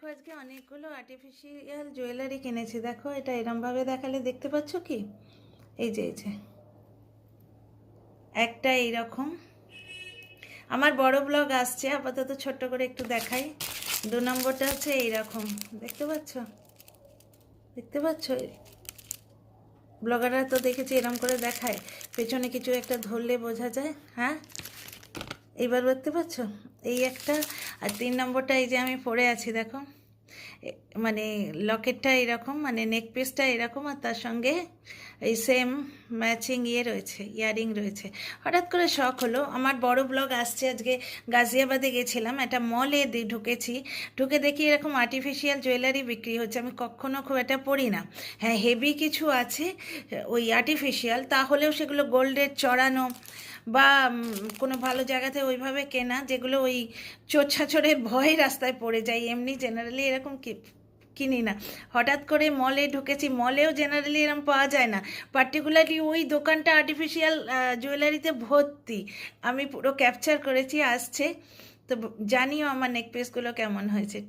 দেখো আজকে অনেকগুলো আর্টিফিশিয়াল জুয়েলারি কিনেছি। দেখো এটা এরমভাবে দেখালে দেখতে পাচ্ছ কি? এই যে একটা এইরকম। আমার বড় ব্লগ আসছে, আপাতত ছোট্ট করে একটু দেখাই। 2 নম্বরটা হচ্ছে এইরকম, দেখতে পাচ্ছ? দেখতে পাচ্ছ? ব্লগাররা তো দেখেছি এরম করে দেখায়, পেছনে কিছু একটা ধরলে বোঝা যায়। হ্যাঁ, এইবার দেখতে পাচ্ছ? এই একটা। আর 3 নম্বরটা এই যে আমি পরে আছি, দেখো মানে লকেটটা এরকম, মানে নেক পিসটা এরকম, আর তার সঙ্গে এই সেম ম্যাচিং রয়েছে, ইয়ারিং রয়েছে। হঠাৎ করে শখ হলো, আমার বড় ব্লগ আসছে আজকে। গাজিয়াবাদে গেছিলাম, একটা মলে ঢুকেছি, ঢুকে দেখি এরকম আর্টিফিশিয়াল জুয়েলারি বিক্রি হচ্ছে। আমি কখনো খুব একটা পড়ি না, হ্যাঁ হেভি কিছু আছে ওই আর্টিফিশিয়াল, তাহলেও সেগুলো গোল্ডের চড়ানো বা কোনো ভালো জায়গাতে ওইভাবে কেনা, যেগুলো ওই চোর ছাচরের ভয়ে রাস্তায় পড়ে যায়। এমনি জেনারেলি এরকম কিনি না। হঠাৎ করে মলে ঢুকেছি, মলেও জেনারেলি এরকম পাওয়া যায় না, পার্টিকুলারলি ওই দোকানটা আর্টিফিশিয়াল জুয়েলারিতে ভর্তি। আমি পুরো ক্যাপচার করেছি, আসছে তো। জানিও আমার নেক পিসগুলো কেমন হয়েছে।